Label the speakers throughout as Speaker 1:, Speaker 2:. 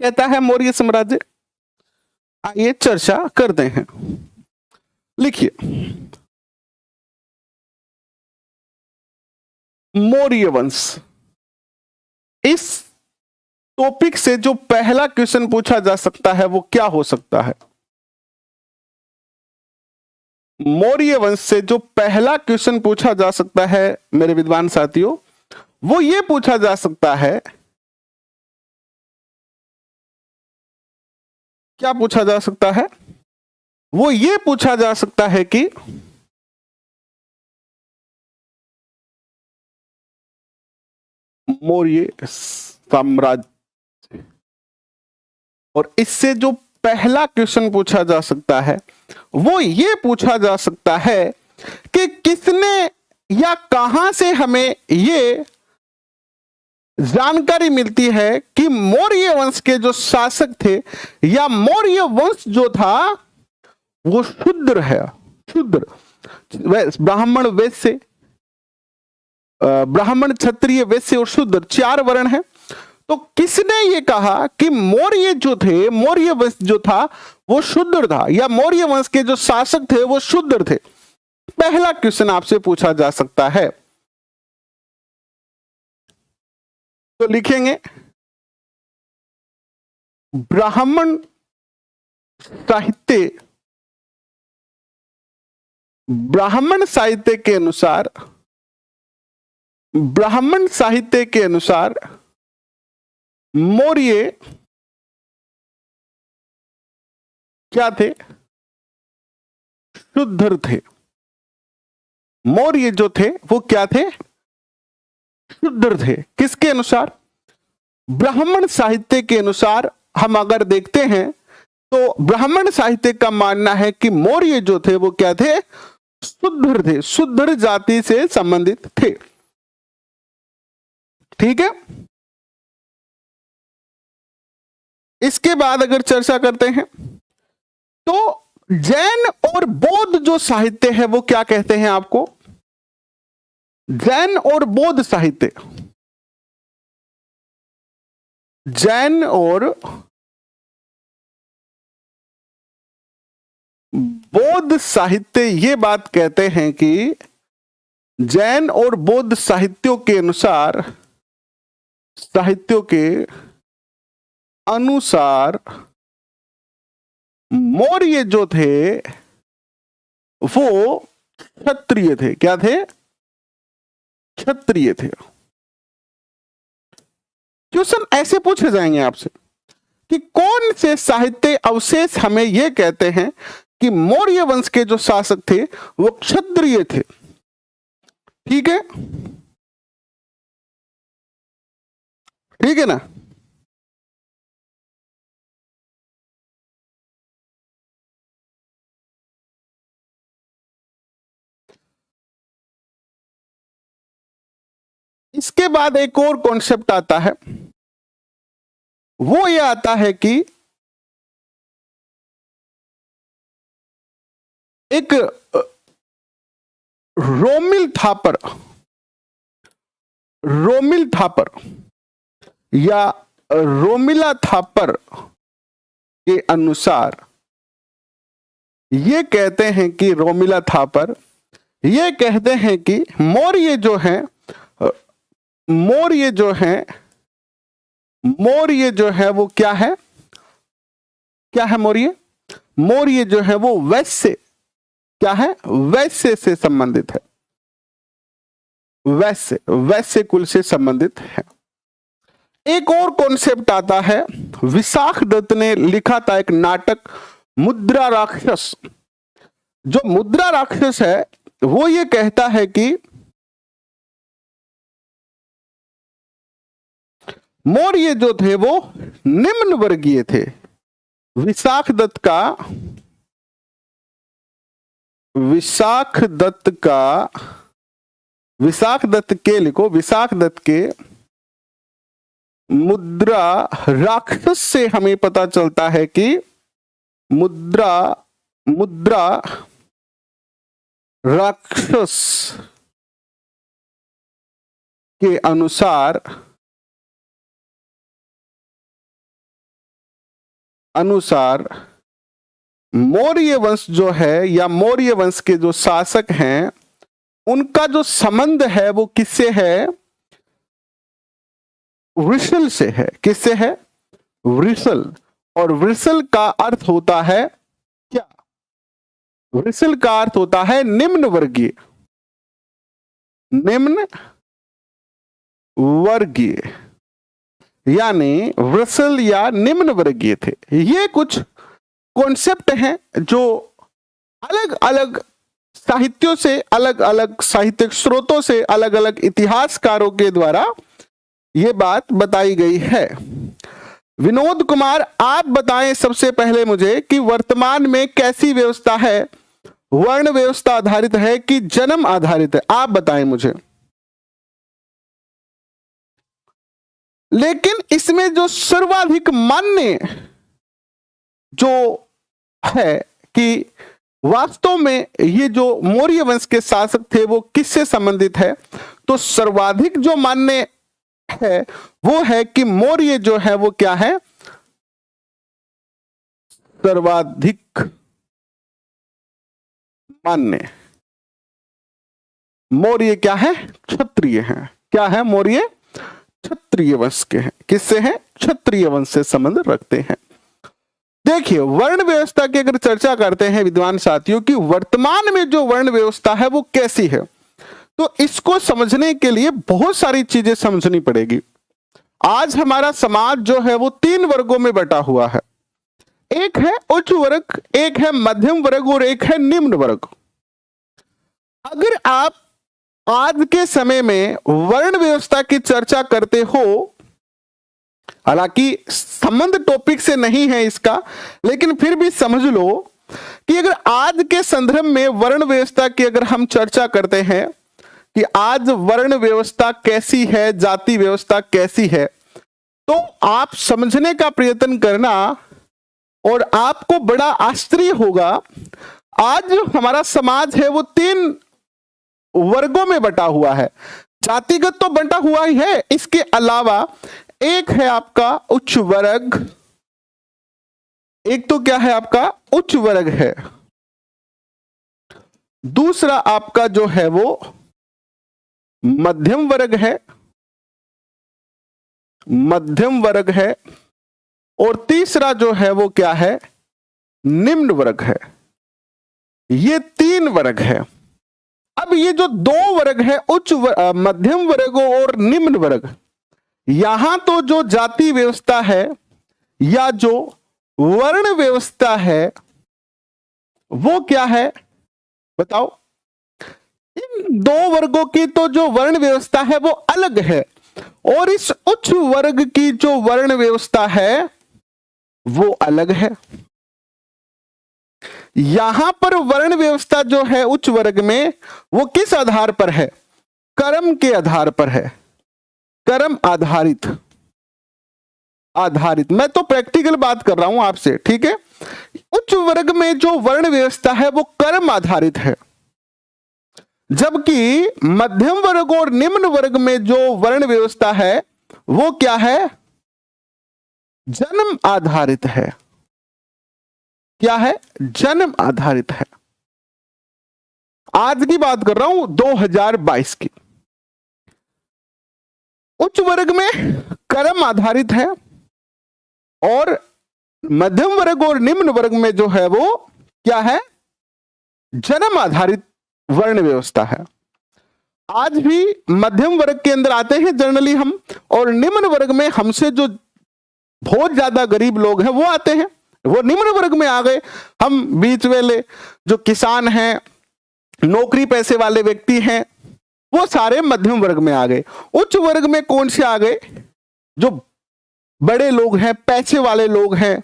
Speaker 1: कहता है मौर्य साम्राज्य? आइए चर्चा करते हैं। लिखिए, मौर्य वंश। इस टॉपिक से जो पहला क्वेश्चन पूछा जा सकता है वो क्या हो सकता है? मौर्य वंश से जो पहला क्वेश्चन पूछा जा सकता है मेरे विद्वान साथियों, वो ये पूछा जा सकता है, क्या पूछा जा सकता है? वो ये पूछा जा सकता है कि मौर्य साम्राज्य, और इससे जो पहला क्वेश्चन पूछा जा सकता है वो ये पूछा जा सकता है कि किसने या कहां से हमें ये जानकारी मिलती है कि मौर्य वंश के जो शासक थे या मौर्य वंश जो था वो शूद्र है। शूद्र, ब्राह्मण, वैश्य, ब्राह्मण, क्षत्रिय, वैश्य और शूद्र, 4 वर्ण है। तो किसने ये कहा कि मौर्य जो थे, मौर्य वंश जो था वो शूद्र था, या मौर्य वंश के जो शासक थे वो शूद्र थे? पहला क्वेश्चन आपसे पूछा जा सकता है। तो लिखेंगे, ब्राह्मण साहित्य, ब्राह्मण साहित्य के अनुसार, ब्राह्मण साहित्य के अनुसार मौर्य क्या थे? शूद्र थे। मौर्य जो थे वो क्या थे? शूद्र थे। किसके अनुसार? ब्राह्मण साहित्य के अनुसार हम अगर देखते हैं तो ब्राह्मण साहित्य का मानना है कि मौर्य जो थे वो क्या थे? शूद्र थे, शूद्र जाति से संबंधित थे। ठीक है, इसके बाद अगर चर्चा करते हैं तो जैन और बौद्ध जो साहित्य है वो क्या कहते हैं आपको? जैन और बौद्ध साहित्य, जैन और बौद्ध साहित्य ये बात कहते हैं कि जैन और बौद्ध साहित्यों के अनुसार, साहित्यों के अनुसार मौर्य जो थे वो क्षत्रिय थे। क्या थे? क्षत्रिय थे। क्वेश्चन ऐसे पूछे जाएंगे आपसे कि कौन से साहित्य अवशेष हमें यह कहते हैं कि मौर्य वंश के जो शासक थे वो क्षत्रिय थे? ठीक है, ठीक है ना? इसके बाद एक और कॉन्सेप्ट आता है, वो ये आता है कि एक रोमिल थापर, रोमिल थापर या रोमिला थापर के अनुसार ये कहते हैं कि रोमिला थापर ये कहते हैं कि मौर्य जो है, मौर्य जो है, मौर्य जो है वो क्या है? क्या है मौर्य? मौर्य जो है वो वैश्य, क्या है? वैश्य से संबंधित है। वैश्य, वैश्य कुल से संबंधित है। एक और कॉन्सेप्ट आता है, विशाख दत्त ने लिखा था एक नाटक मुद्रा राक्षस। जो मुद्रा राक्षस है वो ये कहता है कि मौर्य जो थे वो निम्न वर्गीय थे। विशाख दत्त का, विशाख दत्त का, विशाख दत्त के, लिखो, विशाख दत्त के मुद्रा राक्षस से हमें पता चलता है कि मुद्रा, मुद्रा राक्षस के अनुसार अनुसार मौर्य वंश जो है या मौर्य वंश के जो शासक हैं उनका जो संबंध है वो किससे है? वृषल से है। किससे है? वृषल। और वृषल का अर्थ होता है क्या? वृषल का अर्थ होता है निम्न वर्गीय। निम्न वर्गीय यानी वृषल या निम्न वर्गीय थे। ये कुछ कॉन्सेप्ट हैं जो अलग अलग साहित्यों से, अलग अलग साहित्यिक स्रोतों से, अलग अलग इतिहासकारों के द्वारा ये बात बताई गई है। विनोद कुमार, आप बताएं सबसे पहले मुझे कि वर्तमान में कैसी व्यवस्था है? वर्ण व्यवस्था आधारित है कि जन्म आधारित है? आप बताएं मुझे। लेकिन इसमें जो सर्वाधिक मान्य जो है कि वास्तव में ये जो मौर्य वंश के शासक थे वो किससे संबंधित है, तो सर्वाधिक जो मान्य है वो है कि मौर्य जो है वो क्या है? सर्वाधिक मान्य मौर्य क्या है? क्षत्रिय है। क्या है? मौर्य क्षत्रिय वंश के हैं। किससे हैं? क्षत्रिय वंश से संबंध रखते हैं। देखिए, वर्ण व्यवस्था की अगर चर्चा करते हैं विद्वान साथियों की वर्तमान में जो वर्ण व्यवस्था है वो कैसी है, तो इसको समझने के लिए बहुत सारी चीजें समझनी पड़ेगी। आज हमारा समाज जो है वो 3 वर्गों में बटा हुआ है। एक है उच्च वर्ग, एक है मध्यम वर्ग और एक है निम्न वर्ग। अगर आप आज के समय में वर्ण व्यवस्था की चर्चा करते हो, हालांकि संबंध टॉपिक से नहीं है इसका, लेकिन फिर भी समझ लो कि अगर आज के संदर्भ में वर्ण व्यवस्था की अगर हम चर्चा करते हैं कि आज वर्ण व्यवस्था कैसी है, जाति व्यवस्था कैसी है, तो आप समझने का प्रयत्न करना और आपको बड़ा आश्चर्य होगा। आज जो हमारा समाज है वो 3 वर्गों में बटा हुआ है। जातिगत तो बटा हुआ ही है, इसके अलावा एक है आपका उच्च वर्ग, एक तो क्या है आपका उच्च वर्ग है, दूसरा आपका जो है वो मध्यम वर्ग है, मध्यम वर्ग है, और तीसरा जो है वो क्या है? निम्न वर्ग है। ये 3 वर्ग है। अब ये जो 2 वर्ग है, मध्यम वर्ग और निम्न वर्ग, यहां तो जो जाति व्यवस्था है या जो वर्ण व्यवस्था है वो क्या है बताओ? इन 2 वर्गों की तो जो वर्ण व्यवस्था है वो अलग है, और इस उच्च वर्ग की जो वर्ण व्यवस्था है वो अलग है। यहां पर वर्ण व्यवस्था जो है उच्च वर्ग में वो किस आधार पर है? कर्म के आधार पर है। कर्म आधारित। मैं तो प्रैक्टिकल बात कर रहा हूं आपसे, ठीक है? उच्च वर्ग में जो वर्ण व्यवस्था है वो कर्म आधारित है, जबकि मध्यम वर्ग और निम्न वर्ग में जो वर्ण व्यवस्था है वो क्या है? जन्म आधारित है। क्या है? जन्म आधारित है। आज की बात कर रहा हूं 2022 की। उच्च वर्ग में कर्म आधारित है और मध्यम वर्ग और निम्न वर्ग में जो है वो क्या है? जन्म आधारित वर्ण व्यवस्था है। आज भी मध्यम वर्ग के अंदर आते हैं जनरली हम, और निम्न वर्ग में हमसे जो बहुत ज्यादा गरीब लोग हैं वो आते हैं, वो निम्न वर्ग में आ गए। हम बीच वाले जो किसान हैं, नौकरी पैसे वाले व्यक्ति हैं, वो सारे मध्यम वर्ग में आ गए। उच्च वर्ग में कौन से आ गए? जो बड़े लोग हैं, पैसे वाले लोग हैं,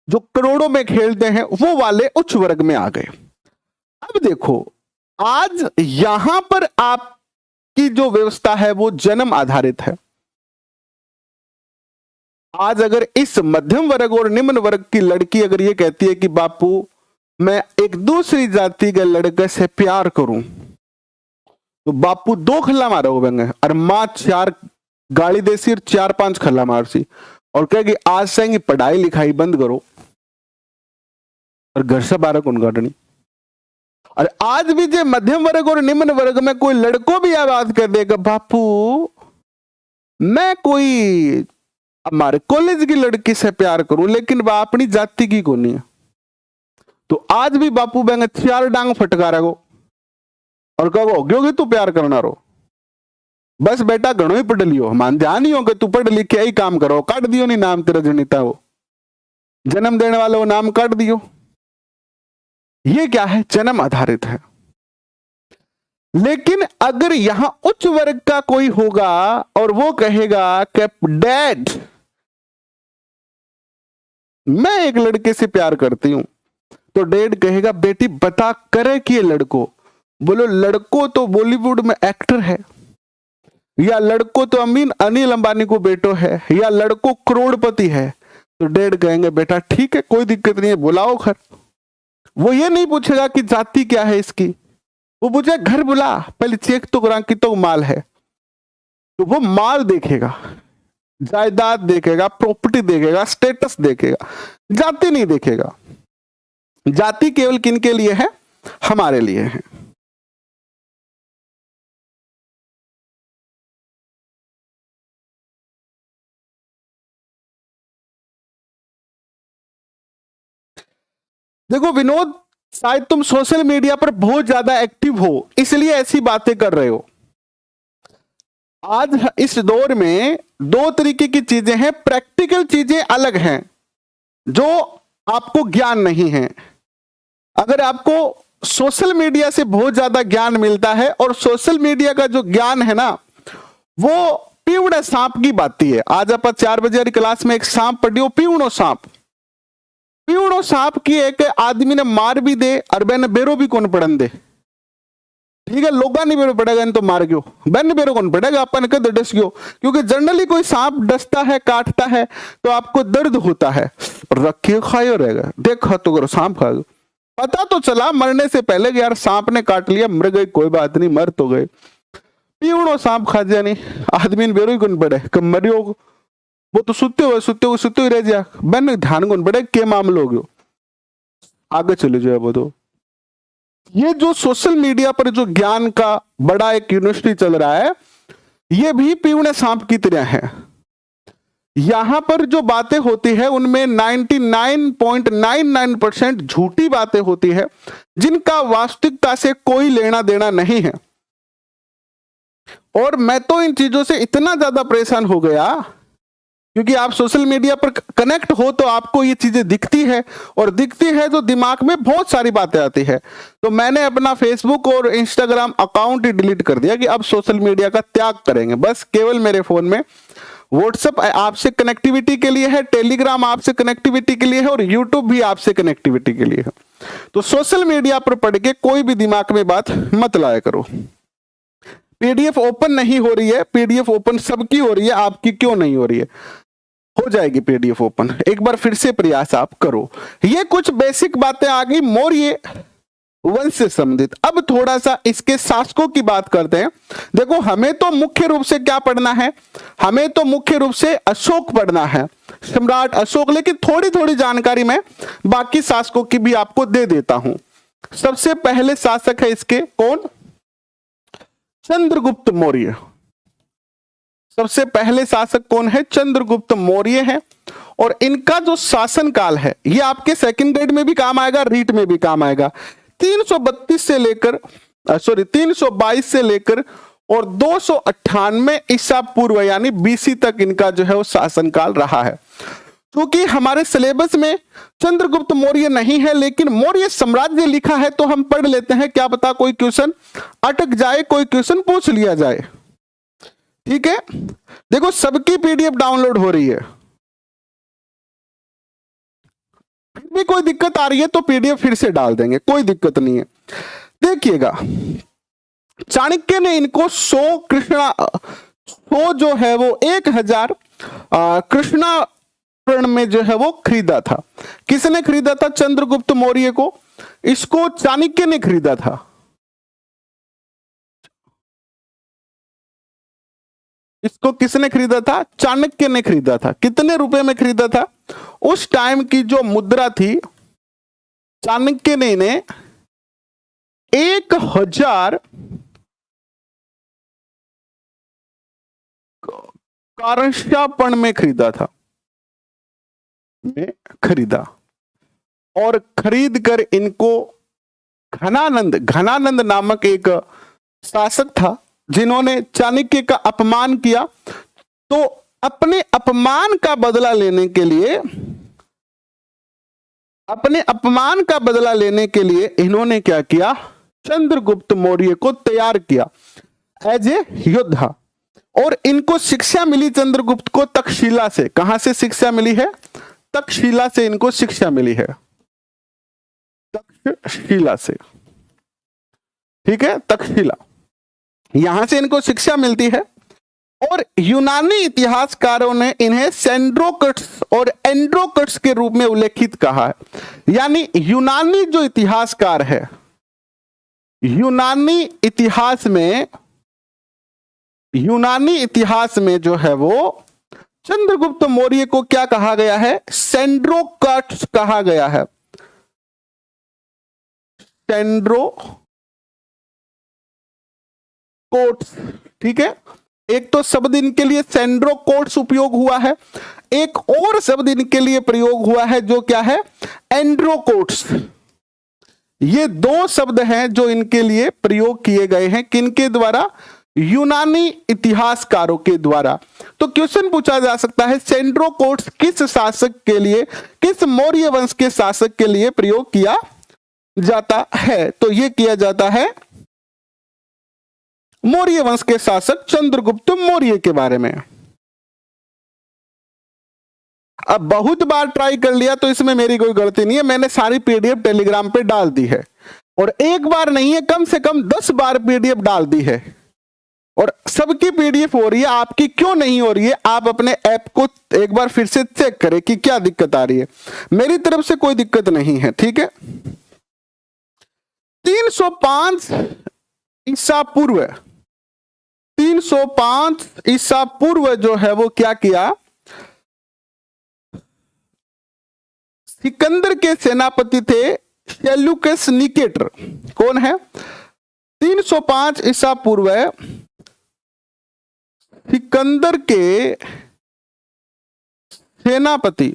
Speaker 1: जो करोड़ों में खेलते हैं, वो वाले उच्च वर्ग में आ गए। अब देखो, आज यहां पर आपकी जो व्यवस्था है वो जन्म आधारित है। आज अगर इस मध्यम वर्ग और निम्न वर्ग की लड़की अगर ये कहती है कि बापू मैं एक दूसरी जाति के लड़के से प्यार करूं, तो बापू 2 खल्ला मारो बेंगे और मां 4 गाली देसी और 4-5 खल्ला मारसी। और कहेगी आज से पढ़ाई लिखाई बंद करो और घर से बाहर कौन काटनी। और आज भी जो मध्यम वर्ग और निम्न वर्ग में कोई लड़कों भी यह बात कर देगा, बापू मैं कोई हमारे कॉलेज की लड़की से प्यार करूं लेकिन वह अपनी जाति की को नहीं है, तो आज भी बापू बेंगे 4 डांग फटकारा को और कहो क्योंकि तू प्यार करना रो, बस बेटा घणो ही पढ़ लियो, मान ध्यान ही हो कि तू पढ़ लिख के ही काम करो, काट दियो नहीं नाम तेरा जनिता हो, जन्म देने वाले वो नाम काट दियो। ये क्या है, जन्म आधारित है। लेकिन अगर यहां उच्च वर्ग का कोई होगा और वो कहेगा कि डैड मैं एक लड़के से प्यार करती हूं, तो डैड कहेगा बेटी बता करे कि ये लड़को, बोलो लड़को तो बॉलीवुड में एक्टर है, या लड़को तो अनिल अंबानी को बेटो है, या लड़को करोड़पति है, तो डैड कहेंगे बेटा ठीक है कोई दिक्कत नहीं है बुलाओ घर। वो ये नहीं पूछेगा कि जाति क्या है इसकी, वो पूछे घर बुला पहले चेक तो करा कि तो माल है, तो वो माल देखेगा, जायदाद देखेगा, प्रॉपर्टी देखेगा, स्टेटस देखेगा, जाति नहीं देखेगा। जाति केवल किनके लिए है, हमारे लिए है। देखो विनोद, शायद तुम सोशल मीडिया पर बहुत ज्यादा एक्टिव हो इसलिए ऐसी बातें कर रहे हो। आज इस दौर में 2 तरीके की चीजें हैं, प्रैक्टिकल चीजें अलग हैं जो आपको ज्ञान नहीं है। अगर आपको सोशल मीडिया से बहुत ज्यादा ज्ञान मिलता है, और सोशल मीडिया का जो ज्ञान है ना वो पीवड़े सांप की बाती है। आज आप 4 बजे वाली क्लास में एक सांप पढ़ी हो, पीवड़ो सांप। पीवड़ो सांप की एक आदमी ने मार भी दे और बैन बेरो भी कौन पड़न दे, ठीक है लोगा नहीं बेरो पड़ेगा तो मार गयो, बैन बेरो कौन पड़ेगा अपन के डस गयो, क्योंकि जनरली कोई सांप डसता है काटता है तो आपको दर्द होता है, रखिए खायो रहेगा, देखा तो करो सांप खा गयो, पता तो चला मरने से पहले कि यार सांप ने काट लिया मर गई कोई बात नहीं मर तो गए। पीवड़ो सांप खा जाए नहीं, आदमी ने बेरो ही कौन पड़े कब मरियो, वो तो सुते हुए रह जा, मैंने ध्यान कौन पड़े के मामले हो गयो, आगे चले जाए वो। तो ये जो सोशल मीडिया पर जो ज्ञान का बड़ा एक यूनिवर्सिटी चल रहा है, ये भी पीवड़े सांप की तरह है। यहां पर जो बातें होती है उनमें 99.99% झूठी बातें होती है जिनका वास्तविकता से कोई लेना देना नहीं है। और मैं तो इन चीजों से इतना ज्यादा परेशान हो गया क्योंकि आप सोशल मीडिया पर कनेक्ट हो तो आपको ये चीजें दिखती है, और दिखती है तो दिमाग में बहुत सारी बातें आती है। तो मैंने अपना फेसबुक और इंस्टाग्राम अकाउंट ही डिलीट कर दिया कि अब सोशल मीडिया का त्याग करेंगे, बस केवल मेरे फोन में व्हाट्सएप आपसे कनेक्टिविटी के लिए है, टेलीग्राम आपसे कनेक्टिविटी के लिए है, और यूट्यूब भी आपसे कनेक्टिविटी के लिए है। तो सोशल मीडिया पर पढ़ के कोई भी दिमाग में बात मत लाया करो। पीडीएफ ओपन नहीं हो रही है, पीडीएफ ओपन सबकी हो रही है, आपकी क्यों नहीं हो रही है? हो जाएगी पीडीएफ ओपन, एक बार फिर से प्रयास आप करो। ये कुछ बेसिक बातें आ गई मौर्य वंश से संबंधित। अब थोड़ा सा इसके शासकों की बात करते हैं। देखो हमें तो मुख्य रूप से क्या पढ़ना है, हमें तो मुख्य रूप से अशोक पढ़ना है, सम्राट अशोक, लेकिन थोड़ी थोड़ी जानकारी मैं बाकी शासकों की भी आपको दे देता हूं। सबसे पहले शासक है इसके कौन? चंद्रगुप्त मौर्य। सबसे पहले शासक कौन है? चंद्रगुप्त मौर्य है। और इनका जो शासन काल है ये आपके सेकंड ग्रेड में भी काम आएगा, रीट में भी काम आएगा। 332 से लेकर 322 से लेकर और 298 ईसा पूर्व यानी बीसी तक इनका जो है वो शासनकाल रहा है। क्योंकि हमारे सिलेबस में चंद्रगुप्त मौर्य नहीं है लेकिन मौर्य साम्राज्य लिखा है तो हम पढ़ लेते हैं, क्या पता कोई क्वेश्चन अटक जाए, कोई क्वेश्चन पूछ लिया जाए। ठीक है, देखो सबकी पीडीएफ डाउनलोड हो रही है, फिर भी कोई दिक्कत आ रही है तो पीडीएफ फिर से डाल देंगे, कोई दिक्कत नहीं है। देखिएगा चाणक्य ने इनको 100 जो है वो 1000 कृष्णा में जो है वो खरीदा था। किसने खरीदा था? चंद्रगुप्त मौर्य को। इसको चाणक्य ने खरीदा था। इसको किसने खरीदा था? चाणक्य ने खरीदा था। कितने रुपए में खरीदा था? उस टाइम की जो मुद्रा थी, चाणक्य ने इन्हें 1000 कांस्यापण में खरीदा था, में खरीदा। और खरीद कर इनको घनानंद नामक एक शासक था जिन्होंने चाणक्य का अपमान किया। तो अपने अपमान का बदला लेने के लिए इन्होंने क्या किया? चंद्रगुप्त मौर्य को तैयार किया एज ए योद्धा। और इनको शिक्षा मिली चंद्रगुप्त को तक्षशिला से। कहां से शिक्षा मिली है? तक्षशिला से इनको शिक्षा मिली है, तक्षशिला से। ठीक है, तक्षशिला, यहां से इनको शिक्षा मिलती है। और यूनानी इतिहासकारों ने इन्हें सेंड्रोकट्स और एंड्रोकट्स के रूप में उल्लेखित कहा है। यानी यूनानी जो इतिहासकार है, यूनानी इतिहास में जो है वो चंद्रगुप्त मौर्य को क्या कहा गया है? सेंड्रोकट्स कहा गया है। सेंड्रोकोट्स, ठीक है। एक तो शब्द इनके लिए सेंड्रोकोट्स उपयोग हुआ है, एक और शब्द इनके लिए प्रयोग हुआ है जो क्या है? एंड्रोकोट्स। ये दो शब्द हैं जो इनके लिए प्रयोग किए गए हैं। किनके द्वारा? यूनानी इतिहासकारों के द्वारा। तो क्वेश्चन पूछा जा सकता है, सेंड्रोकोट्स किस शासक के लिए, किस मौर्य वंश के शासक के लिए प्रयोग किया जाता है? तो यह किया जाता है मौर्य वंश के शासक चंद्रगुप्त मौर्य के बारे में। अब बहुत बार ट्राई कर लिया तो इसमें मेरी कोई गलती नहीं है, मैंने सारी पीडीएफ टेलीग्राम पे डाल दी है। और एक बार नहीं है, कम से कम 10 बार पीडीएफ डाल दी है। और सबकी पीडीएफ हो रही है, आपकी क्यों नहीं हो रही है? आप अपने ऐप को एक बार फिर से चेक करें कि क्या दिक्कत आ रही है। मेरी तरफ से कोई दिक्कत नहीं है, ठीक है। 305 ईसा पूर्व, 305 ईसा पूर्व जो है वो क्या किया? सिकंदर के सेनापति थे सेल्यूकस निकेटर। कौन है? 305 ईसा पूर्व सिकंदर के सेनापति।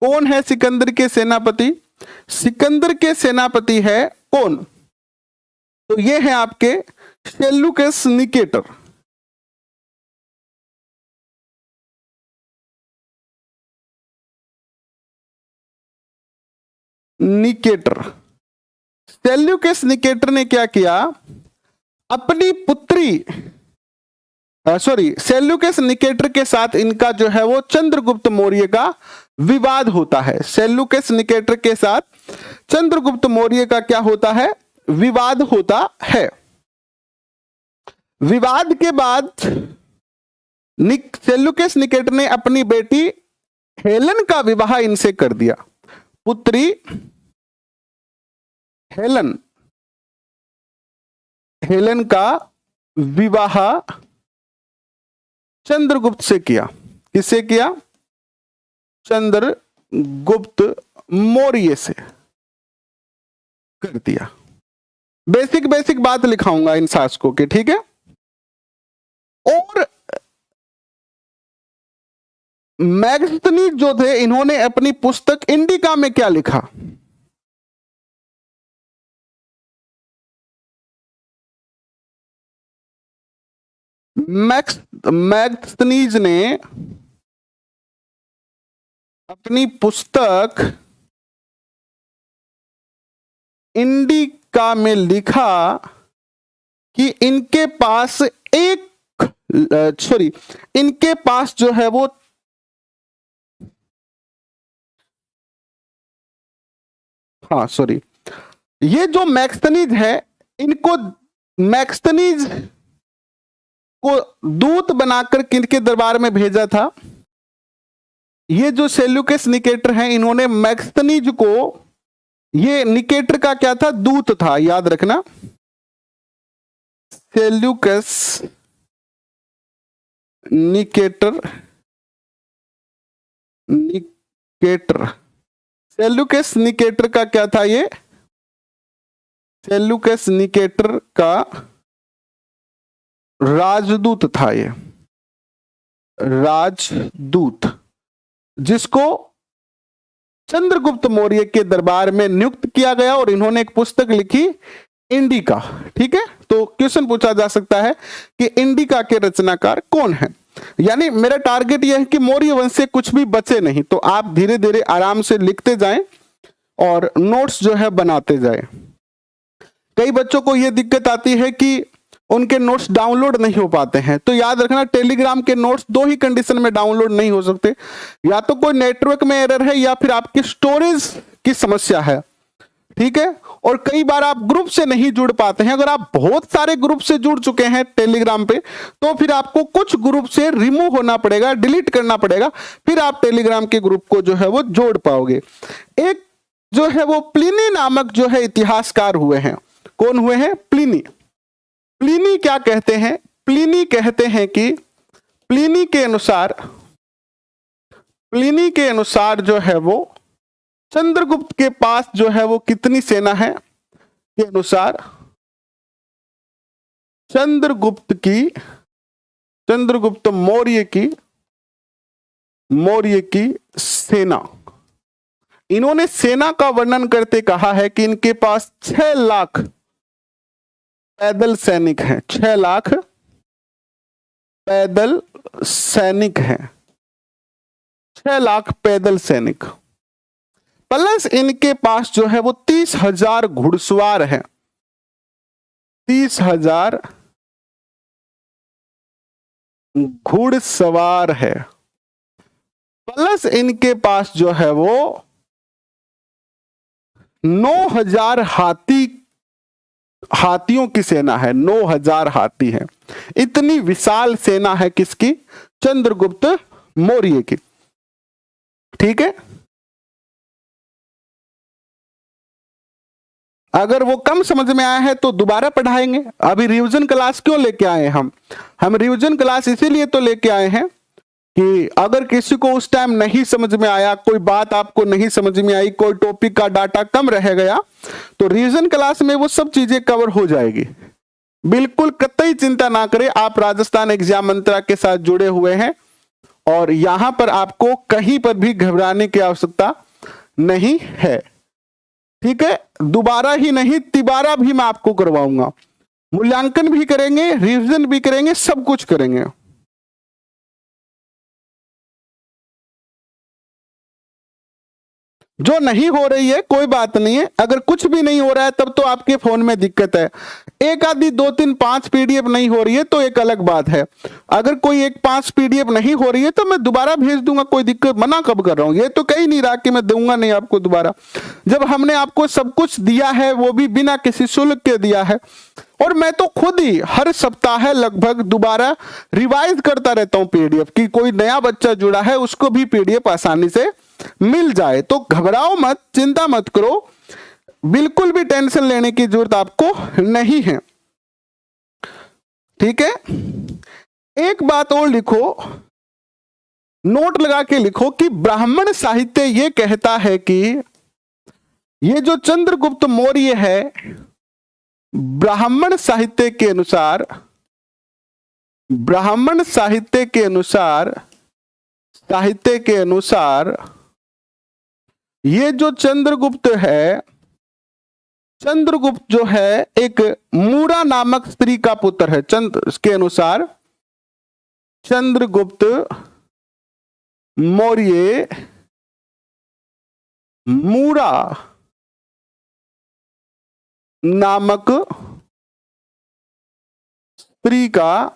Speaker 1: कौन है सिकंदर के सेनापति? सिकंदर के सेनापति है कौन? तो ये है आपके सेल्यूकस निकेटर। सेल्यूकस निकेटर ने क्या किया? अपनी पुत्री सेल्यूकस निकेटर के साथ इनका जो है वो चंद्रगुप्त मौर्य का विवाद होता है। सेल्यूकस निकेटर के साथ चंद्रगुप्त मौर्य का क्या होता है? विवाद होता है। विवाद के बाद सेल्यूकस निकेटर ने अपनी बेटी हेलन का विवाह इनसे कर दिया। पुत्री हेलन का विवाह चंद्रगुप्त से किया। किससे किया? चंद्रगुप्त मौर्य से कर दिया। बेसिक बात लिखाऊंगा इन शासकों के, ठीक है। और मैगस्थनीज जो थे, इन्होंने अपनी पुस्तक इंडिका में क्या लिखा? मैगस्थनीज ने अपनी पुस्तक इंडिका में लिखा कि इनके पास इनके पास जो है वो ये जो मैगस्थनीज है, इनको मैगस्थनीज को दूत बनाकर किनके दरबार में भेजा था? ये जो सेल्यूकस निकेटर हैं, इन्होंने मैगस्थनीज को, ये निकेटर का क्या था? दूत था, याद रखना। Seleucus Nicator, Nicator, Seleucus Nicator का क्या था ये? सेल्यूकस निकेटर का राजदूत था ये, राजदूत, जिसको चंद्रगुप्त मौर्य के दरबार में नियुक्त किया गया और इन्होंने एक पुस्तक लिखी इंडिका। ठीक है, तो क्वेश्चन पूछा जा सकता है कि इंडिका के रचनाकार कौन है। यानी मेरा टारगेट यह है कि मौर्य वंश से कुछ भी बचे नहीं, तो आप धीरे धीरे आराम से लिखते जाएं और नोट्स जो है बनाते जाएं। कई बच्चों को यह दिक्कत आती है कि उनके नोट्स डाउनलोड नहीं हो पाते हैं, तो याद रखना टेलीग्राम के नोट्स दो ही कंडीशन में डाउनलोड नहीं हो सकते, या तो कोई नेटवर्क में एरर है या फिर आपकी स्टोरेज की समस्या है। ठीक है, और कई बार आप ग्रुप से नहीं जुड़ पाते हैं। अगर आप बहुत सारे ग्रुप से जुड़ चुके हैं टेलीग्राम पे, तो फिर आपको कुछ ग्रुप से रिमूव होना पड़ेगा, डिलीट करना पड़ेगा, फिर आप टेलीग्राम के ग्रुप को जो है वो जोड़ पाओगे। एक जो है वो प्लिनी नामक जो है इतिहासकार हुए हैं। कौन हुए हैं? प्लिनी। प्लिनी क्या कहते हैं? प्लिनी कहते हैं कि प्लिनी के अनुसार जो है वो चंद्रगुप्त के पास जो है वो कितनी सेना है के अनुसार चंद्रगुप्त मौर्य की सेना, इन्होंने सेना का वर्णन करते कहा है कि इनके पास 6 लाख पैदल सैनिक हैं। 6 लाख पैदल सैनिक हैं, 6 लाख पैदल सैनिक, प्लस इनके पास जो है वो 30,000 घुड़सवार हैं। 30,000 घुड़सवार है, प्लस इनके पास जो है वो 9,000 हाथियों की सेना है। 9,000 हाथी है। इतनी विशाल सेना है किसकी? चंद्रगुप्त मौर्य की। ठीक है, अगर वो कम समझ में आया है तो दोबारा पढ़ाएंगे। अभी रिवीजन क्लास क्यों लेके आए हम रिवीजन क्लास इसीलिए तो लेके आए हैं कि अगर किसी को उस टाइम नहीं समझ में आया, कोई बात आपको नहीं समझ में आई, कोई टॉपिक का डाटा कम रह गया, तो रिवीजन क्लास में वो सब चीजें कवर हो जाएगी। बिल्कुल कतई चिंता ना करें, आप राजस्थान एग्जाम मंत्रा के साथ जुड़े हुए हैं और यहां पर आपको कहीं पर भी घबराने की आवश्यकता नहीं है। ठीक है, दोबारा ही नहीं तिबारा भी मैं आपको करवाऊंगा, मूल्यांकन भी करेंगे, रिवीजन भी करेंगे, सब कुछ करेंगे। जो नहीं हो रही है कोई बात नहीं है, अगर कुछ भी नहीं हो रहा है तब तो आपके फोन में दिक्कत है। एक आदि 2 3 5 पीडीएफ नहीं हो रही है तो एक अलग बात है। अगर कोई 1-5 पीडीएफ नहीं हो रही है तो मैं दोबारा भेज दूंगा, कोई दिक्कत, मना कब कर रहा हूं? ये तो कहीं नहीं रहा कि मैं दूंगा नहीं आपको दोबारा, जब हमने आपको सब कुछ दिया है वो भी बिना किसी शुल्क के दिया है। और मैं तो खुद ही हर सप्ताह लगभग दोबारा रिवाइज करता रहता हूं पीडीएफ की, कोई नया बच्चा जुड़ा है उसको भी पीडीएफ आसानी से मिल जाए। तो घबराओ मत, चिंता मत करो, बिल्कुल भी टेंशन लेने की जरूरत आपको नहीं है। ठीक है, एक बात और लिखो, नोट लगा के लिखो कि ब्राह्मण साहित्य ये कहता है कि ये जो चंद्रगुप्त मौर्य है, ब्राह्मण साहित्य के अनुसार ये जो चंद्रगुप्त है, चंद्रगुप्त जो है एक मूरा नामक स्त्री का पुत्र है। के अनुसार चंद्रगुप्त मौर्य मूरा नामक स्त्री का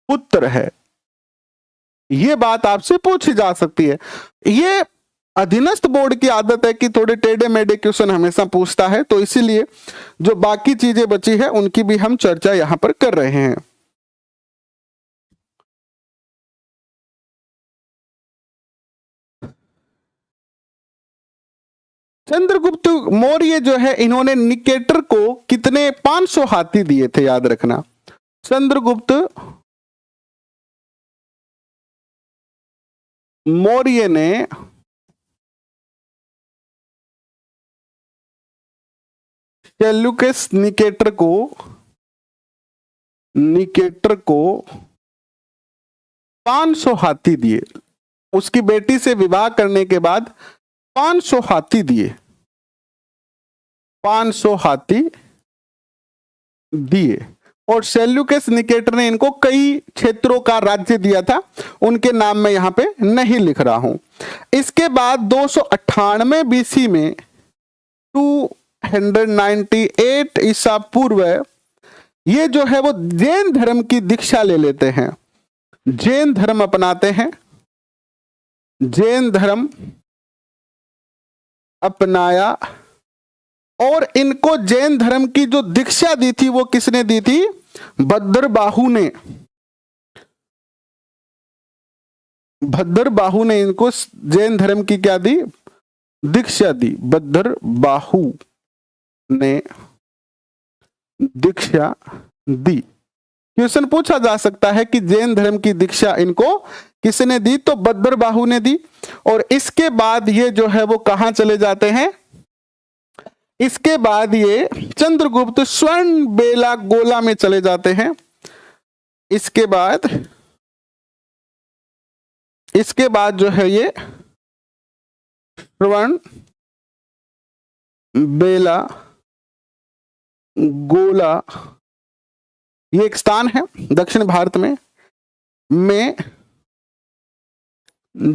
Speaker 1: पुत्र है। यह बात आपसे पूछी जा सकती है। ये अधीनस्थ बोर्ड की आदत है कि थोड़े टेढ़े मेढ़े क्वेश्चन हमेशा पूछता है, तो इसीलिए जो बाकी चीजें बची है उनकी भी हम चर्चा यहां पर कर रहे हैं। चंद्रगुप्त मौर्य जो है, इन्होंने निकेटर को कितने 500 हाथी दिए थे, याद रखना। चंद्रगुप्त मौर्य ने सेल्यूकस निकेटर को 500 हाथी दिए। उसकी बेटी से विवाह करने के बाद 500 हाथी दिए, 500 हाथी दिए। और सेल्यूकस निकेटर ने इनको कई क्षेत्रों का राज्य दिया था, उनके नाम मैं यहां पे नहीं लिख रहा हूं। इसके बाद 298 बीसी में 298 ईसा पूर्व ये जो है वो जैन धर्म की दीक्षा ले लेते हैं, जैन धर्म अपनाते हैं। जैन धर्म अपनाया और इनको जैन धर्म की जो दीक्षा दी थी वो किसने दी थी? भद्रबाहु ने। भद्रबाहु ने इनको जैन धर्म की क्या दी? दीक्षा दी। भद्रबाहु ने दीक्षा दी। क्वेश्चन पूछा जा सकता है कि जैन धर्म की दीक्षा इनको किसने दी? तो भद्रबाहु ने दी। और इसके बाद ये जो है वो कहां चले जाते हैं? इसके बाद ये चंद्रगुप्त स्वर्ण बेला गोला में चले जाते हैं। इसके बाद जो है ये स्वर्ण बेला गोला, ये एक स्थान है दक्षिण भारत में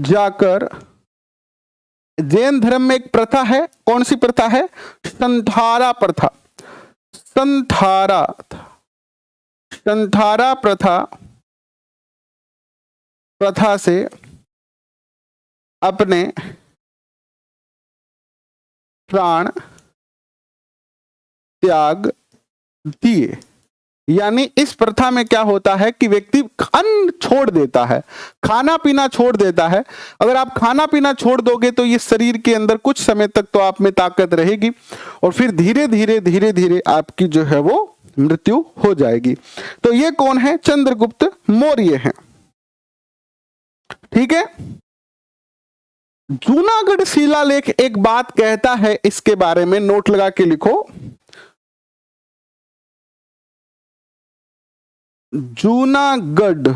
Speaker 1: जाकर जैन धर्म में एक प्रथा है। कौन सी प्रथा है? संथारा प्रथा। संथारा प्रथा से अपने प्राण त्याग दिए। यानी इस प्रथा में क्या होता है कि व्यक्ति अन्न छोड़ देता है, खाना पीना छोड़ देता है। अगर आप खाना पीना छोड़ दोगे तो ये शरीर के अंदर कुछ समय तक तो आप में ताकत रहेगी और फिर धीरे धीरे आपकी जो है वो मृत्यु हो जाएगी। तो ये कौन है? चंद्रगुप्त मौर्य हैं। ठीक है। जूनागढ़ शिलालेख एक बात कहता है, इसके बारे में नोट लगा के लिखो। जूनागढ़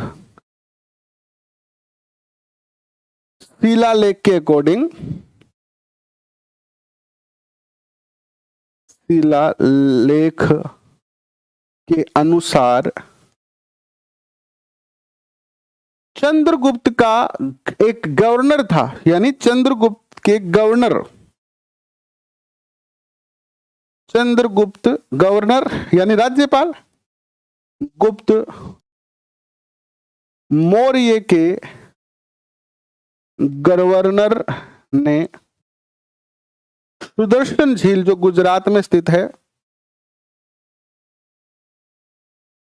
Speaker 1: शिलालेख के अकॉर्डिंग, शिलालेख के अनुसार चंद्रगुप्त का एक गवर्नर था, यानी चंद्रगुप्त के गवर्नर, चंद्रगुप्त गवर्नर यानी राज्यपाल, गुप्त मौर्य के गवर्नर ने सुदर्शन झील जो गुजरात में स्थित है,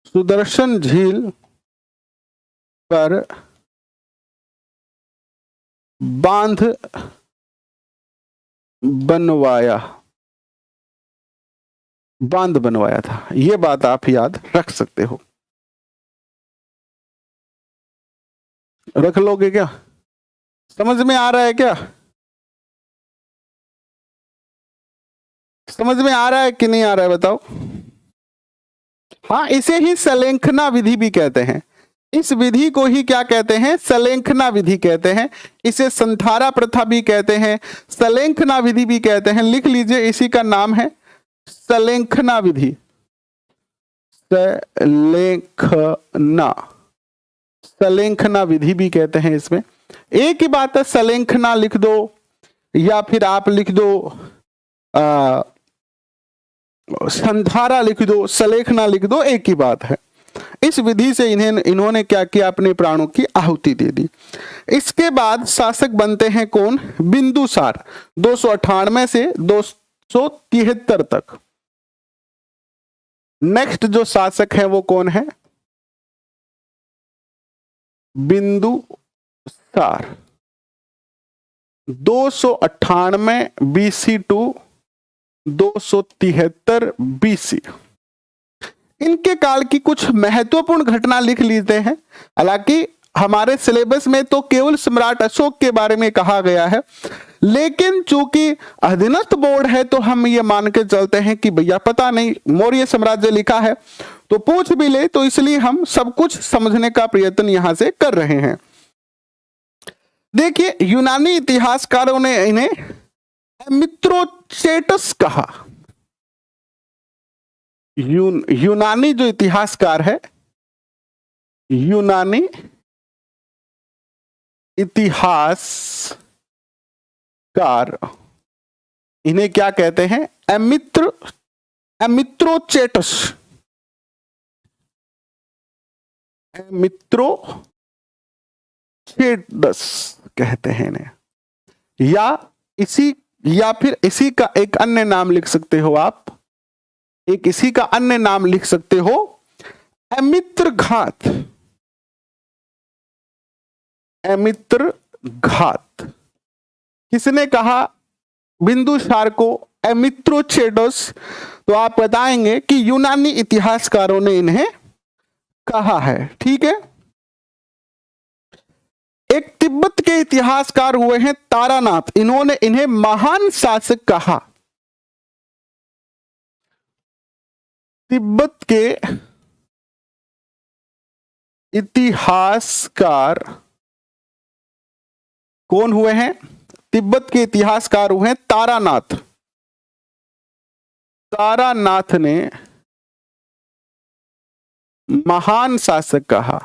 Speaker 1: सुदर्शन झील पर बांध बनवाया था। यह बात आप याद रख सकते हो। रख लोगे क्या? समझ में आ रहा है क्या? समझ में आ रहा है कि नहीं आ रहा है बताओ? हाँ, इसे ही सलेंखना विधि भी कहते हैं। इस विधि को ही क्या कहते हैं? सलेंखना विधि कहते हैं। इसे संथारा प्रथा भी कहते हैं, सलेंखना विधि भी कहते हैं। लिख लीजिए, इसी का नाम है सलेंखना विधि। सलेंखना विधि भी कहते हैं। इसमें एक ही बात है, सलेंखना लिख दो या फिर आप लिख दो संथारा लिख दो, सलेखना लिख दो, एक ही बात है। इस विधि से इन्होंने क्या किया? अपने प्राणों की आहुति दे दी। इसके बाद शासक बनते हैं कौन? बिंदुसार। 298 से 273 तक नेक्स्ट जो शासक है वो कौन है? बिंदुसार। 298 BC to 273 BC. इनके काल की कुछ महत्वपूर्ण घटना लिख लेते हैं। हालांकि हमारे सिलेबस में तो केवल सम्राट अशोक के बारे में कहा गया है, लेकिन चूंकि अधीनस्थ बोर्ड है तो हम ये मान के चलते हैं कि भैया पता नहीं, मौर्य साम्राज्य लिखा है तो पूछ भी ले, तो इसलिए हम सब कुछ समझने का प्रयत्न यहां से कर रहे हैं। देखिए, यूनानी इतिहासकारों ने इन्हें एमिथ्रोचेटस कहा। यूनानी जो इतिहासकार है, यूनानी इतिहासकार, इन्हें क्या कहते हैं? एमिथ्रोचेटस, एमिथ्रोचेटस कहते हैं इन्हें, या फिर इसी का एक अन्य नाम लिख सकते हो आप, इसी का अन्य नाम लिख सकते हो एमित्रघात। एमित्रघात किसने कहा बिंदुसार को? एमिथ्रोचेटस। तो आप बताएंगे कि यूनानी इतिहासकारों ने इन्हें कहा है। ठीक है। एक तिब्बत के इतिहासकार हुए हैं तारानाथ, इन्होंने इन्हें महान शासक कहा। तिब्बत के इतिहासकार कौन हुए हैं? तिब्बत के इतिहासकार हुए हैं तारानाथ। तारानाथ ने महान शासक कहा,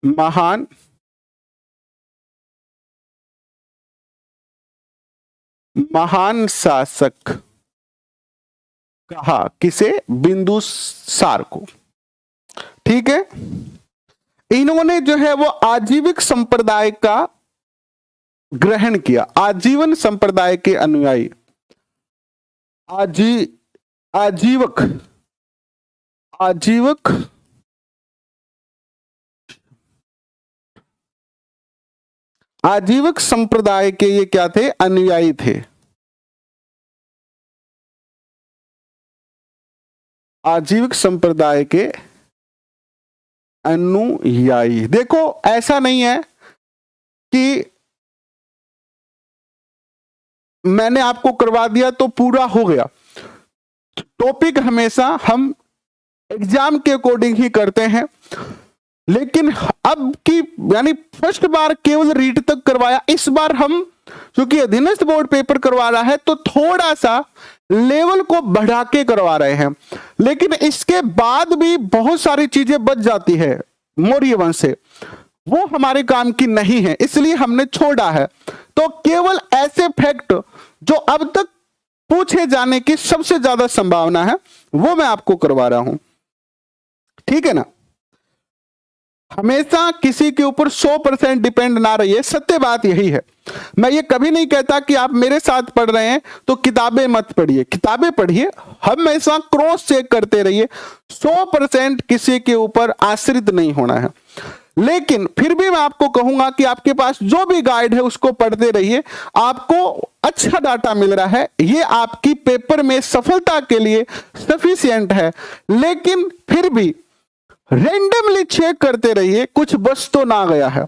Speaker 1: महान शासक कहा। किसे? बिंदुसार को। ठीक है। इन्होंने जो है वो आजीविक संप्रदाय का ग्रहण किया, आजीवन संप्रदाय के अनुयायी, आजीवक संप्रदाय के ये क्या थे? अनुयायी थे। आजीविक संप्रदाय के अनुयायी। देखो, ऐसा नहीं है कि मैंने आपको करवा दिया तो पूरा हो गया। टॉपिक हमेशा हम एग्जाम के अकॉर्डिंग ही करते हैं, लेकिन अब की यानी फर्स्ट बार केवल रीड तक करवाया, इस बार हम क्योंकि अधीनस्थ बोर्ड पेपर करवा रहा है तो थोड़ा सा लेवल को बढ़ा के करवा रहे हैं, लेकिन इसके बाद भी बहुत सारी चीजें बच जाती है मौर्य वंश से, वो हमारे काम की नहीं है, इसलिए हमने छोड़ा है। तो केवल ऐसे फैक्ट जो अब तक पूछे जाने की सबसे ज्यादा संभावना है वो मैं आपको करवा रहा हूं। ठीक है ना। हमेशा किसी के ऊपर 100% डिपेंड ना रहिए, सत्य बात यही है। मैं ये कभी नहीं कहता कि आप मेरे साथ पढ़ रहे हैं तो किताबें मत पढ़िए, किताबें पढ़िए, हमेशा क्रॉस चेक करते रहिए। 100% किसी के ऊपर आश्रित नहीं होना है। लेकिन फिर भी मैं आपको कहूंगा कि आपके पास जो भी गाइड है उसको पढ़ते रहिए, आपको अच्छा डाटा मिल रहा है, ये आपकी पेपर में सफलता के लिए सफिशिएंट है। लेकिन फिर भी रेंडमली चेक करते रहिए, कुछ बच तो ना गया है,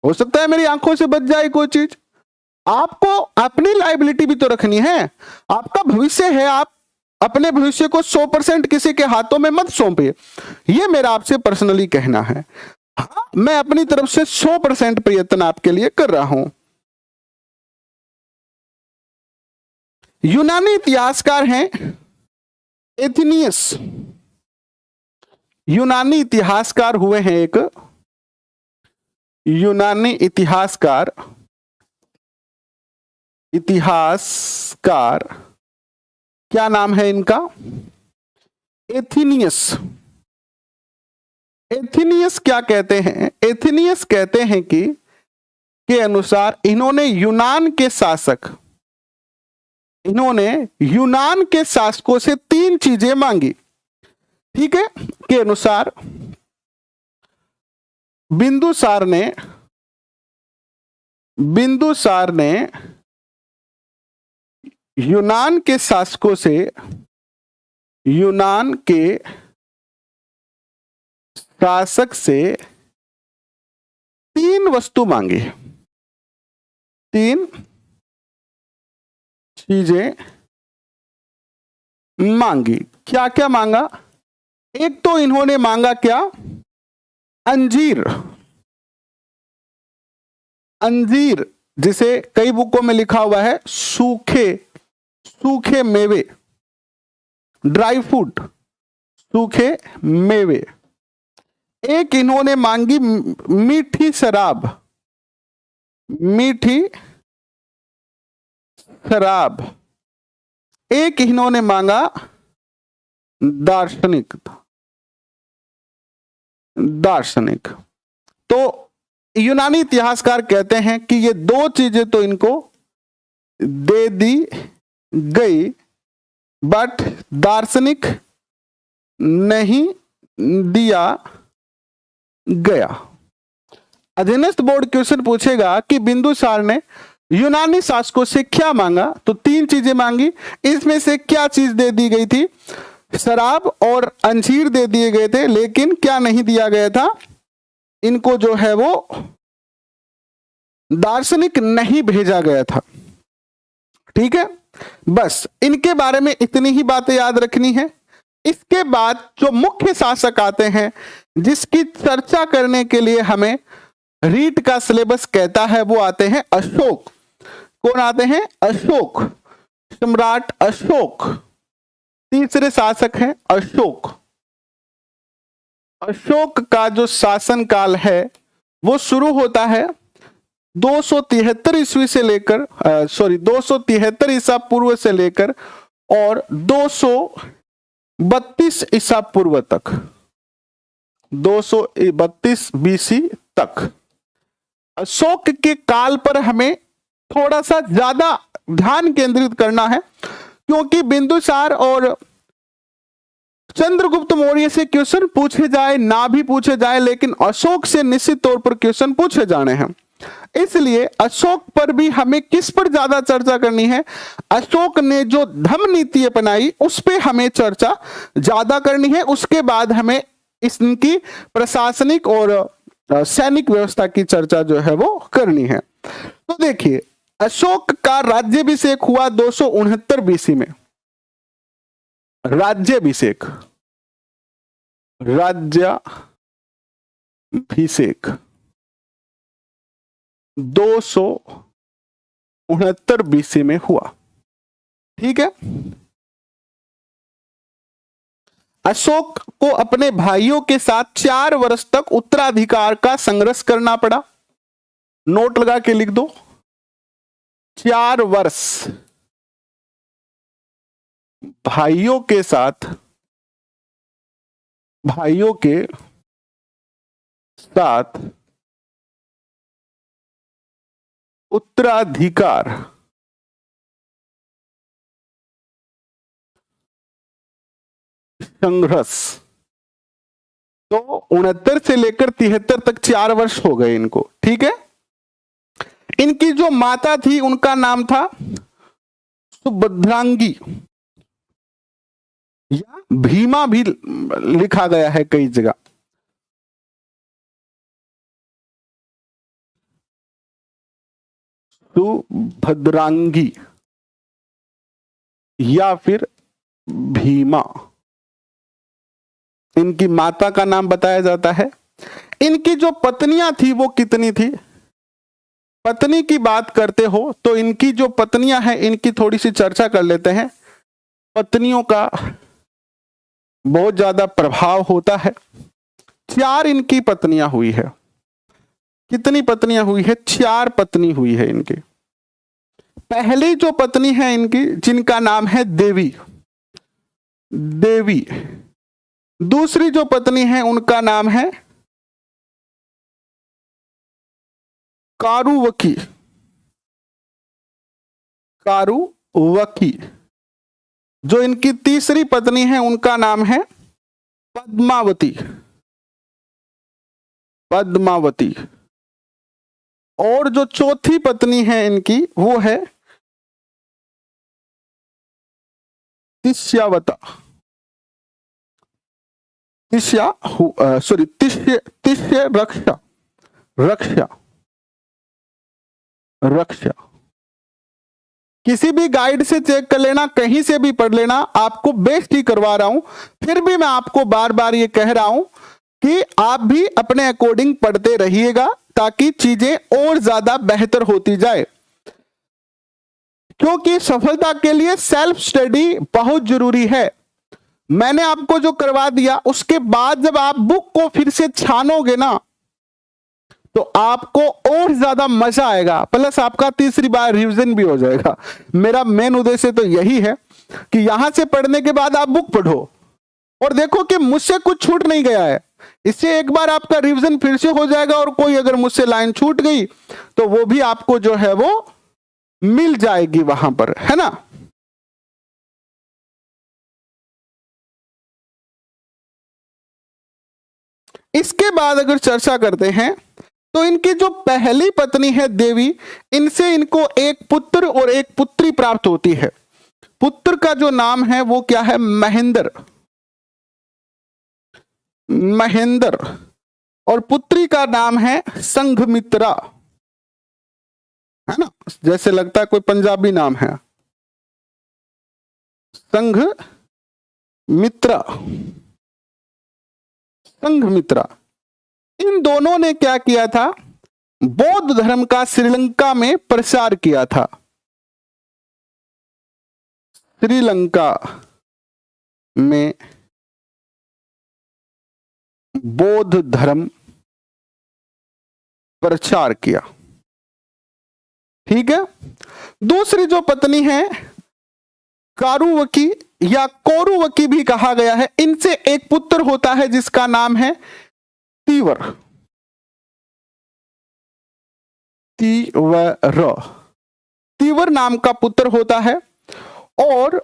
Speaker 1: हो सकता है मेरी आंखों से बच जाए कोई चीज। आपको अपनी लायबिलिटी भी तो रखनी है, आपका भविष्य है, आप अपने भविष्य को 100% किसी के हाथों में मत सौंपिए, ये मेरा आपसे पर्सनली कहना है। हाँ, मैं अपनी तरफ से 100% प्रयत्न आपके लिए कर रहा हूं। यूनानी इतिहासकार हैं एथिनियस, यूनानी इतिहासकार हुए हैं एक यूनानी इतिहासकार क्या नाम है इनका? एथिनियस। एथिनियस क्या कहते हैं? एथिनियस कहते हैं कि के अनुसार इन्होंने यूनान के शासकों से 3 चीजें मांगी। ठीक है। के अनुसार बिंदुसार ने यूनान के शासकों से 3 वस्तु मांगी, 3 चीजें मांगी। क्या क्या मांगा? एक तो इन्होंने मांगा क्या? अंजीर। अंजीर जिसे कई बुकों में लिखा हुआ है सूखे मेवे, ड्राई फ्रूट, सूखे मेवे। एक इन्होंने मांगी मीठी शराब, मीठी शराब। एक इन्होंने मांगा दार्शनिक, दार्शनिक। तो यूनानी इतिहासकार कहते हैं कि ये 2 चीजें तो इनको दे दी गई, बट दार्शनिक नहीं दिया गया। अधीनस्थ बोर्ड क्वेश्चन पूछेगा कि बिंदुसार ने यूनानी शासकों से क्या मांगा? तो 3 चीजें मांगी, इसमें से क्या चीज दे दी गई थी? शराब और अंजीर दे दिए गए थे, लेकिन क्या नहीं दिया गया था? इनको जो है वो दार्शनिक नहीं भेजा गया था। ठीक है, बस इनके बारे में इतनी ही बातें याद रखनी है। इसके बाद जो मुख्य शासक आते हैं जिसकी चर्चा करने के लिए हमें रीट का सिलेबस कहता है, वो आते हैं अशोक। कौन आते हैं? अशोक, सम्राट अशोक। तीसरे शासक हैं अशोक। अशोक का जो शासन काल है वो शुरू होता है 273 ईस्वी से लेकर 273 ईसा पूर्व से लेकर और 232 ईसा पूर्व तक, 232 बीसी तक। अशोक के काल पर हमें थोड़ा सा ज्यादा ध्यान केंद्रित करना है, क्योंकि बिंदुसार और चंद्रगुप्त मौर्य से क्वेश्चन पूछे जाए ना भी पूछे जाए, लेकिन अशोक से निश्चित तौर पर क्वेश्चन पूछे जाने हैं। इसलिए अशोक पर भी हमें किस पर ज्यादा चर्चा करनी है? अशोक ने जो धम्म नीति अपनाई उस पर हमें चर्चा ज्यादा करनी है। उसके बाद हमें इनकी प्रशासनिक और सैनिक व्यवस्था की चर्चा जो है वो करनी है। तो देखिए, अशोक का राज्याभिषेक हुआ 269 बीसी में। राज्याभिषेक, राज्याभिषेक 269 बीसी में हुआ। ठीक है, अशोक को अपने भाइयों के साथ 4 वर्ष तक उत्तराधिकार का संघर्ष करना पड़ा। नोट लगा के लिख दो, 4 वर्ष भाइयों के साथ उत्तराधिकार संघर्ष। तो 69 से लेकर 73 तक 4 वर्ष हो गए इनको। ठीक है, इनकी जो माता थी उनका नाम था सुभद्रांगी, या भीमा भी लिखा गया है कई जगह। सुभद्रांगी या फिर भीमा, इनकी माता का नाम बताया जाता है। इनकी जो पत्नियां थी वो कितनी थी? पत्नी की बात करते हो तो इनकी जो पत्नियां हैं इनकी थोड़ी सी चर्चा कर लेते हैं। पत्नियों का बहुत ज्यादा प्रभाव होता है। 4 इनकी पत्नियां हुई है। कितनी पत्नियां हुई है? 4 पत्नी हुई है इनकी। पहली जो पत्नी है इनकी, जिनका नाम है देवी, देवी। दूसरी जो पत्नी है उनका नाम है कारुवकी, कारुवकी। जो इनकी तीसरी पत्नी है उनका नाम है पद्मावती, पद्मावती। और जो चौथी पत्नी है इनकी वो है तिष्यावता, तिष्य रक्षा, रक्षा, रक्षा। किसी भी गाइड से चेक कर लेना, कहीं से भी पढ़ लेना, आपको बेस्ट ही करवा रहा हूं। फिर भी मैं आपको बार बार ये कह रहा हूं कि आप भी अपने अकॉर्डिंग पढ़ते रहिएगा ताकि चीजें और ज्यादा बेहतर होती जाए, क्योंकि सफलता के लिए सेल्फ स्टडी बहुत जरूरी है। मैंने आपको जो करवा दिया उसके बाद जब आप बुक को फिर से छानोगे ना तो आपको और ज्यादा मजा आएगा, प्लस आपका तीसरी बार रिवीजन भी हो जाएगा। मेरा मेन उद्देश्य तो यही है कि यहां से पढ़ने के बाद आप बुक पढ़ो और देखो कि मुझसे कुछ छूट नहीं गया है। इससे एक बार आपका रिवीजन फिर से हो जाएगा और कोई अगर मुझसे लाइन छूट गई तो वो भी आपको जो है वो मिल जाएगी वहां पर, है ना। इसके बाद अगर चर्चा करते हैं तो इनकी जो पहली पत्नी है देवी, इनसे इनको एक पुत्र और एक पुत्री प्राप्त होती है। पुत्र का जो नाम है वो क्या है, महेंद्र, महेंद्र। और पुत्री का नाम है संघमित्रा, है ना, जैसे लगता है कोई पंजाबी नाम है, संघमित्रा, संघमित्रा। इन दोनों ने क्या किया था, बौद्ध धर्म का श्रीलंका में प्रचार किया था। श्रीलंका में बौद्ध धर्म प्रचार किया, ठीक है। दूसरी जो पत्नी है कारुवकी या कौरुवकी भी कहा गया है, इनसे एक पुत्र होता है जिसका नाम है तीवर, तीवर, तीवर नाम का पुत्र होता है। और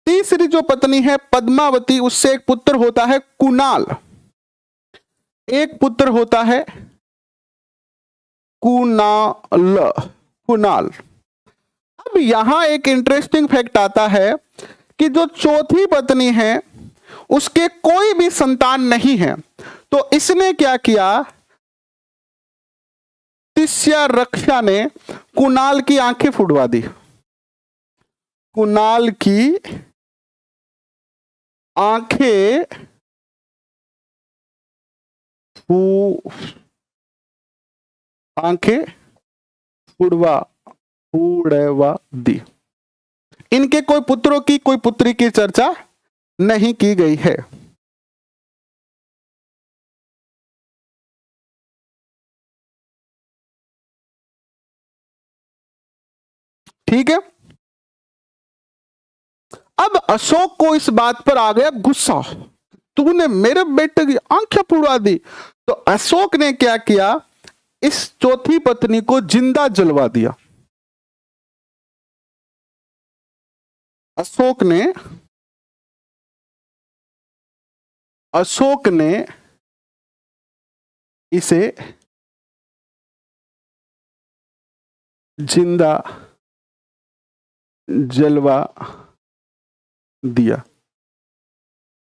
Speaker 1: तीसरी जो पत्नी है पद्मावती, उससे एक पुत्र होता है कुणाल, एक पुत्र होता है कुणाल, कुणाल। अब यहां एक इंटरेस्टिंग फैक्ट आता है कि जो चौथी पत्नी है उसके कोई भी संतान नहीं है, तो इसने क्या किया, तिस्या रक्षा ने कुणाल की आंखें फुड़वा दी, कुणाल की आंखें आंखें फुड़वा दी। इनके कोई पुत्रों की कोई पुत्री की चर्चा नहीं की गई है। ठीक है। अब अशोक को इस बात पर आ गया गुस्सा, तूने मेरे बेटे की आंखें फुड़वा दी। तो अशोक ने क्या किया, इस चौथी पत्नी को जिंदा जलवा दिया। अशोक ने इसे जिंदा जलवा दिया।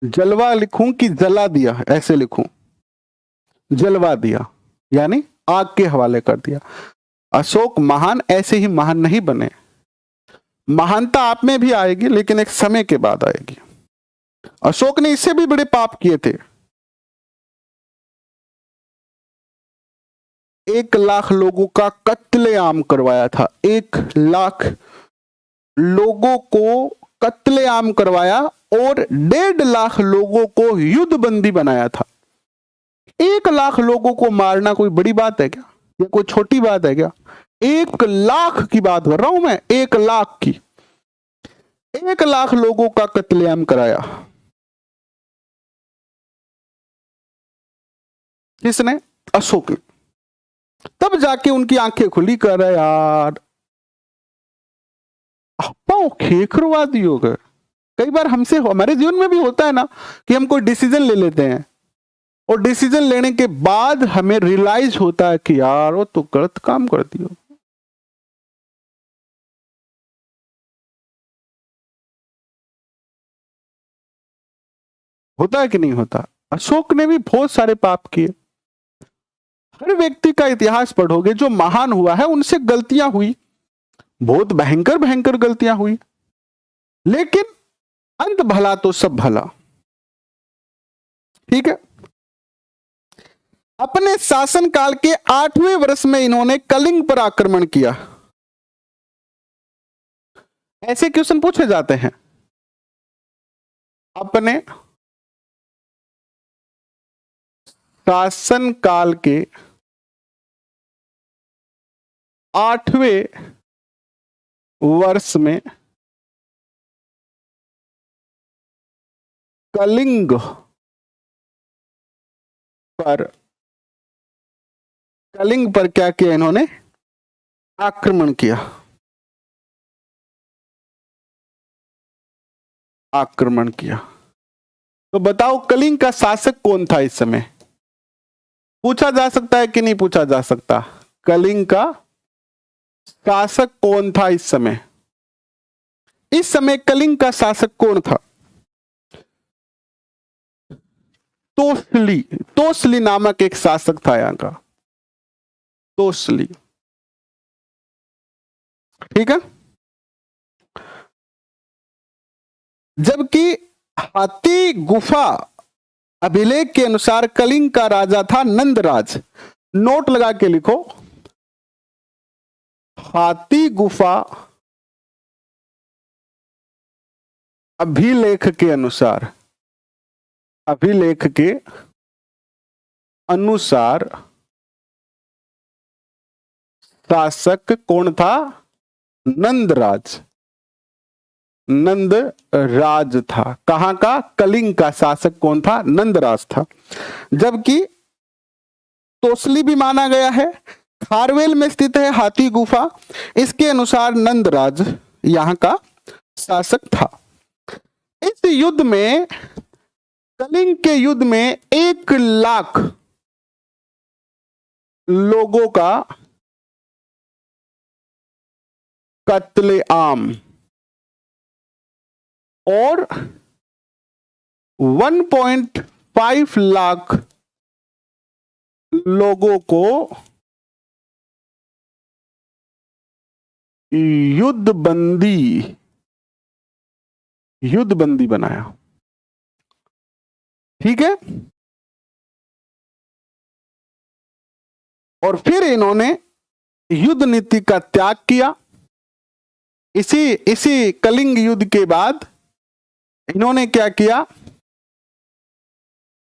Speaker 1: जलवा लिखूं कि जला दिया, ऐसे लिखूं, जलवा दिया यानी आग के हवाले कर दिया। अशोक महान ऐसे ही महान नहीं बने, महानता आप में भी आएगी लेकिन एक समय के बाद आएगी। अशोक ने इससे भी बड़े पाप किए थे। 1 लाख लोगों का कत्लेआम करवाया था, 1 लाख लोगों को कत्लेआम करवाया और 1.5 लाख लोगों को युद्धबंदी बनाया था। 1 लाख लोगों को मारना कोई बड़ी बात है क्या, ये कोई छोटी बात है क्या? 1 लाख की बात कर रहा हूं मैं, 1 लाख की, 1 लाख लोगों का कत्लेआम कराया। किसने? अशोक ने। तब जाके उनकी आंखें खुली, कर रहे यार पाओ खेखरवा दियो गए। कई बार हमसे हमारे जीवन में भी होता है ना कि हम कोई डिसीजन ले लेते हैं और डिसीजन लेने के बाद हमें रियलाइज होता है कि यार वो तो गलत काम कर दिया। होता है कि नहीं होता? अशोक ने भी बहुत सारे पाप किए, हर व्यक्ति का इतिहास पढ़ोगे जो महान हुआ है उनसे गलतियां हुई, बहुत भयंकर भयंकर गलतियां हुई, लेकिन अंत भला तो सब भला। ठीक है। अपने शासनकाल के 8वें वर्ष में इन्होंने कलिंग पर आक्रमण किया। ऐसे क्वेश्चन पूछे जाते हैं। अपने शासनकाल के 8वें वर्ष में कलिंग पर क्या किया इन्होंने? आक्रमण किया। आक्रमण किया। तो बताओ कलिंग का शासक कौन था इस समय? पूछा जा सकता है कि नहीं पूछा जा सकता? कलिंग का शासक कौन था इस समय? इस समय कलिंग का शासक कौन था? तोसली नामक एक शासक था यहां का, तोसली। ठीक है। जबकि हाथी गुफा अभिलेख के अनुसार कलिंग का राजा था नंदराज। नोट लगा के लिखो, हाथी गुफा अभिलेख के अनुसार, अभिलेख के अनुसार शासक कौन था? नंदराज। नंदराज था। कहां का? कलिंग का शासक कौन था? नंदराज था। जबकि तोसली भी माना गया है, खारवेल में स्थित है हाथी गुफा, इसके अनुसार नंदराज यहां का शासक था। इस युद्ध में, कलिंग के युद्ध में 1 लाख लोगों का कत्लेआम और 1.5 लाख लोगों को युद्धबंदी बनाया। ठीक है। और फिर इन्होंने युद्ध नीति का त्याग किया। इसी कलिंग युद्ध के बाद इन्होंने क्या किया?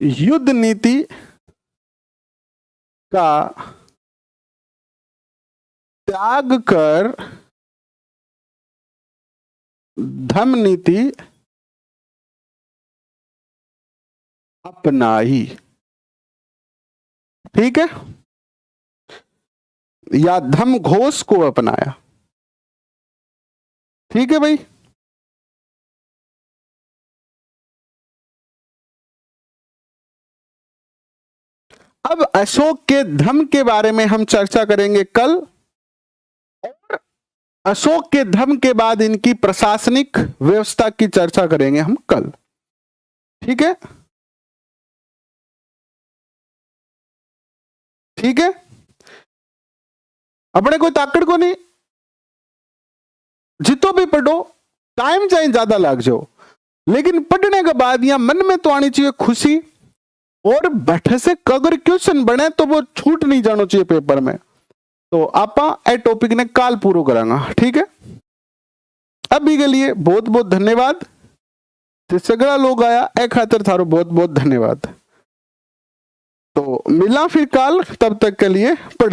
Speaker 1: युद्ध नीति का त्याग कर धर्म नीति अपनाई। ठीक है। या धम्म घोष को अपनाया। ठीक है भाई। अब अशोक के धम्म के बारे में हम चर्चा करेंगे कल, और अशोक के धम्म के बाद इनकी प्रशासनिक व्यवस्था की चर्चा करेंगे हम कल। ठीक है। ठीक है। अपने कोई ताकड़ को नहीं, जितो भी पढ़ो, टाइम चाहे ज्यादा लग जाओ, लेकिन पढ़ने के बाद या मन में तो आनी चाहिए खुशी, और बैठे से अगर क्वेश्चन बने तो वो छूट नहीं जाना चाहिए पेपर में। तो आपा ए टॉपिक ने काल पूरा करांगा। ठीक है। अभी के लिए बहुत बहुत धन्यवाद। सगड़ा लोग आया ए खातिर थारो बहुत बहुत धन्यवाद। तो मिला फिर काल, तब तक के लिए पढ़